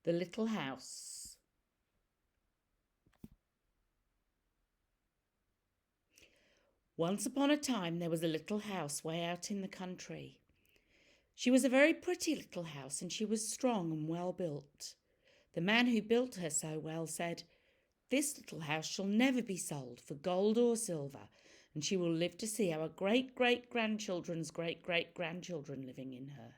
The Little House. Once upon a time there was a little house way out in the country. She was a very pretty little house, and she was strong and well built. The man who built her so well said, "This little house shall never be sold for gold or silver, and she will live to see our great-great-grandchildren's great-great-grandchildren living in her."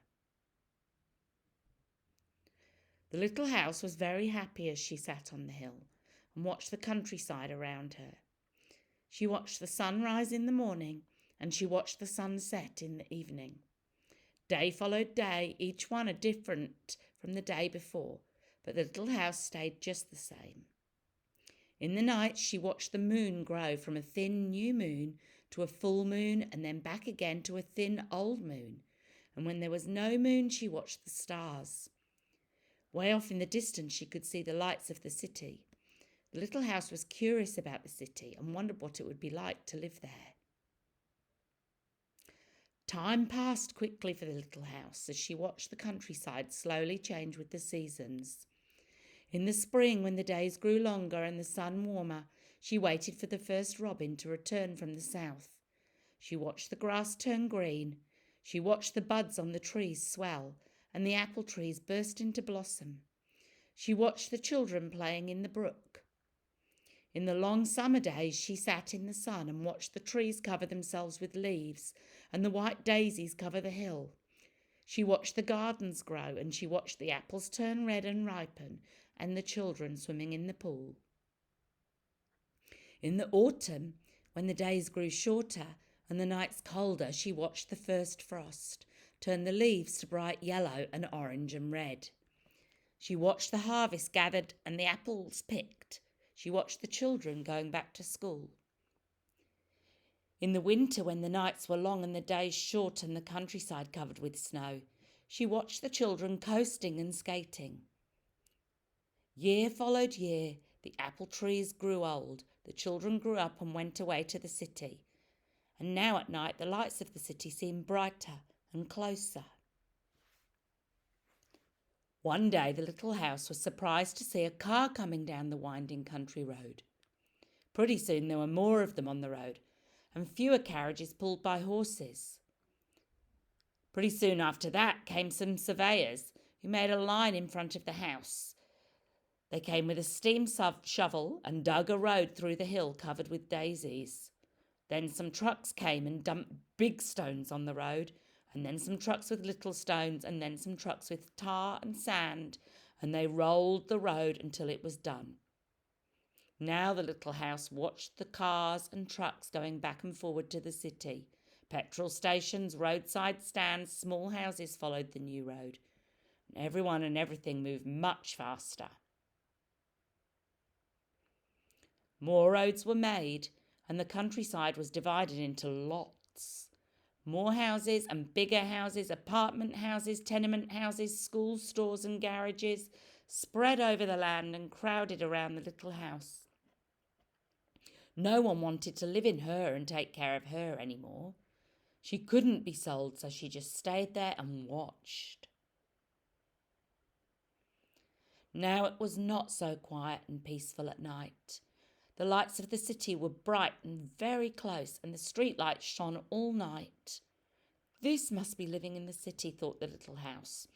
The little house was very happy as she sat on the hill and watched the countryside around her. She watched the sun rise in the morning, and she watched the sun set in the evening. Day followed day, each one a different from the day before, but the little house stayed just the same. In the night she watched the moon grow from a thin new moon to a full moon, and then back again to a thin old moon. And when there was no moon, she watched the stars. Way off in the distance she could see the lights of the city. The little house was curious about the city and wondered what it would be like to live there. Time passed quickly for the little house as she watched the countryside slowly change with the seasons. In the spring, when the days grew longer and the sun warmer, she waited for the first robin to return from the south. She watched the grass turn green. She watched the buds on the trees swell and the apple trees burst into blossom. She watched the children playing in the brook. In the long summer days she sat in the sun and watched the trees cover themselves with leaves and the white daisies cover the hill. She watched the gardens grow, and she watched the apples turn red and ripen and the children swimming in the pool. In the autumn, when the days grew shorter and the nights colder, she watched the first frost turn the leaves to bright yellow and orange and red. She watched the harvest gathered and the apples picked. She watched the children going back to school. In the winter, when the nights were long and the days short and the countryside covered with snow, she watched the children coasting and skating. Year followed year, the apple trees grew old, the children grew up and went away to the city. And now at night the lights of the city seemed brighter and closer. One day the little house was surprised to see a car coming down the winding country road. Pretty soon there were more of them on the road, and fewer carriages pulled by horses. Pretty soon after that came some surveyors who made a line in front of the house. They came with a steam shovel and dug a road through the hill covered with daisies. Then some trucks came and dumped big stones on the road, and then some trucks with little stones, and then some trucks with tar and sand, and they rolled the road until it was done. Now the little house watched the cars and trucks going back and forward to the city. Petrol stations, roadside stands, small houses followed the new road. And everyone and everything moved much faster. More roads were made, and the countryside was divided into lots. More houses and bigger houses, apartment houses, tenement houses, schools, stores and garages spread over the land and crowded around the little house. No one wanted to live in her and take care of her anymore. She couldn't be sold, so she just stayed there and watched. Now it was not so quiet and peaceful at night. The lights of the city were bright and very close, and the street lights shone all night. This must be living in the city, thought the little house,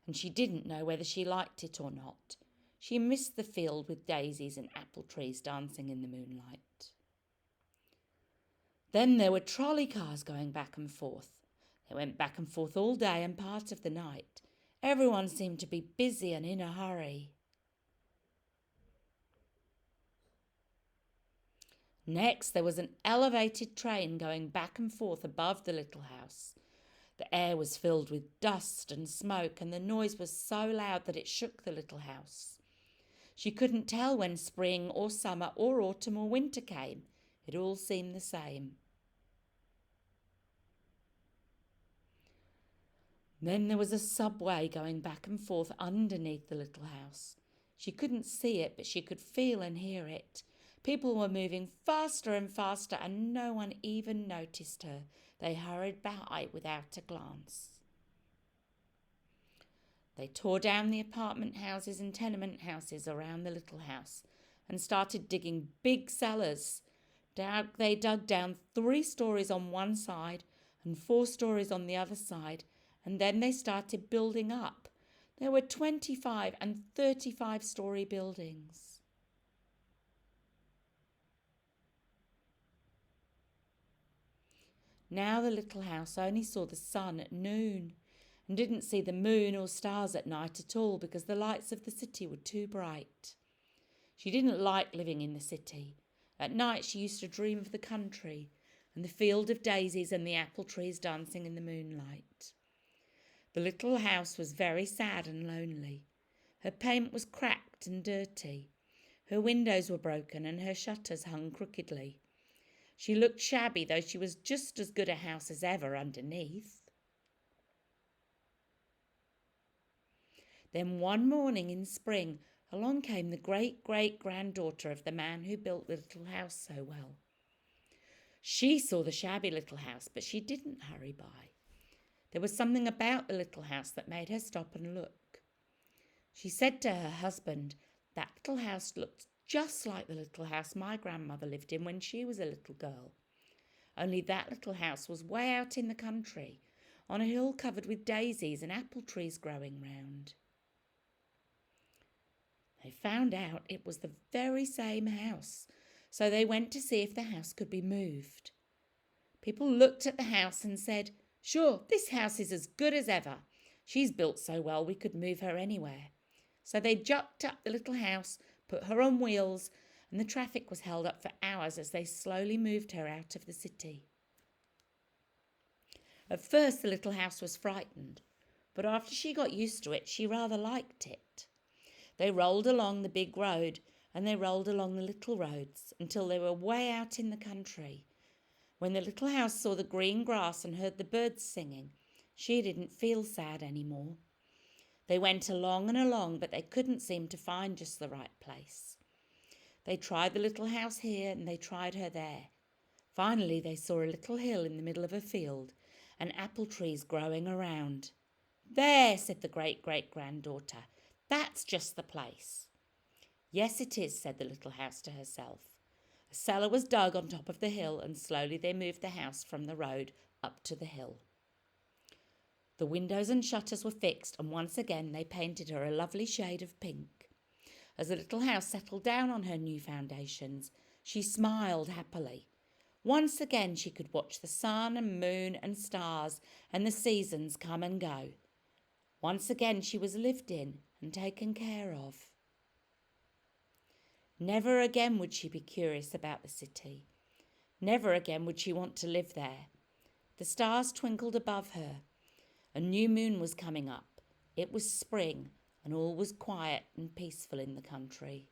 and she didn't know whether she liked it or not. She missed the field with daisies and apple trees dancing in the moonlight. Then there were trolley cars going back and forth. They went back and forth all day and part of the night. Everyone seemed to be busy and in a hurry. Next, there was an elevated train going back and forth above the little house. The air was filled with dust and smoke, and the noise was so loud that it shook the little house. She couldn't tell when spring or summer or autumn or winter came. It all seemed the same. Then there was a subway going back and forth underneath the little house. She couldn't see it, but she could feel and hear it. People were moving faster and faster, and no one even noticed her. They hurried by without a glance. They tore down the apartment houses and tenement houses around the little house and started digging big cellars. They dug down 3 stories on one side and 4 stories on the other side, and then they started building up. There were 25 and 35-story buildings. Now the little house only saw the sun at noon and didn't see the moon or stars at night at all because the lights of the city were too bright. She didn't like living in the city. At night she used to dream of the country and the field of daisies and the apple trees dancing in the moonlight. The little house was very sad and lonely. Her paint was cracked and dirty. Her windows were broken and her shutters hung crookedly. She looked shabby, though she was just as good a house as ever underneath. Then one morning in spring, along came the great-great-granddaughter of the man who built the little house so well. She saw the shabby little house, but she didn't hurry by. There was something about the little house that made her stop and look. She said to her husband, "That little house looked just like the little house my grandmother lived in when she was a little girl. Only that little house was way out in the country, on a hill covered with daisies and apple trees growing round." They found out it was the very same house, so they went to see if the house could be moved. People looked at the house and said, "Sure, this house is as good as ever. She's built so well we could move her anywhere." So they jucked up the little house, put her on wheels, and the traffic was held up for hours as they slowly moved her out of the city. At first the little house was frightened, but after she got used to it, she rather liked it. They rolled along the big road and they rolled along the little roads until they were way out in the country. When the little house saw the green grass and heard the birds singing, she didn't feel sad anymore. They went along and along, but they couldn't seem to find just the right place. They tried the little house here and they tried her there. Finally, they saw a little hill in the middle of a field and apple trees growing around. "There," said the great-great-granddaughter. "That's just the place." "Yes, it is," said the little house to herself. A cellar was dug on top of the hill and slowly they moved the house from the road up to the hill. The windows and shutters were fixed and once again they painted her a lovely shade of pink. As the little house settled down on her new foundations, she smiled happily. Once again she could watch the sun and moon and stars and the seasons come and go. Once again she was lived in and taken care of. Never again would she be curious about the city. Never again would she want to live there. The stars twinkled above her. A new moon was coming up. It was spring, and all was quiet and peaceful in the country.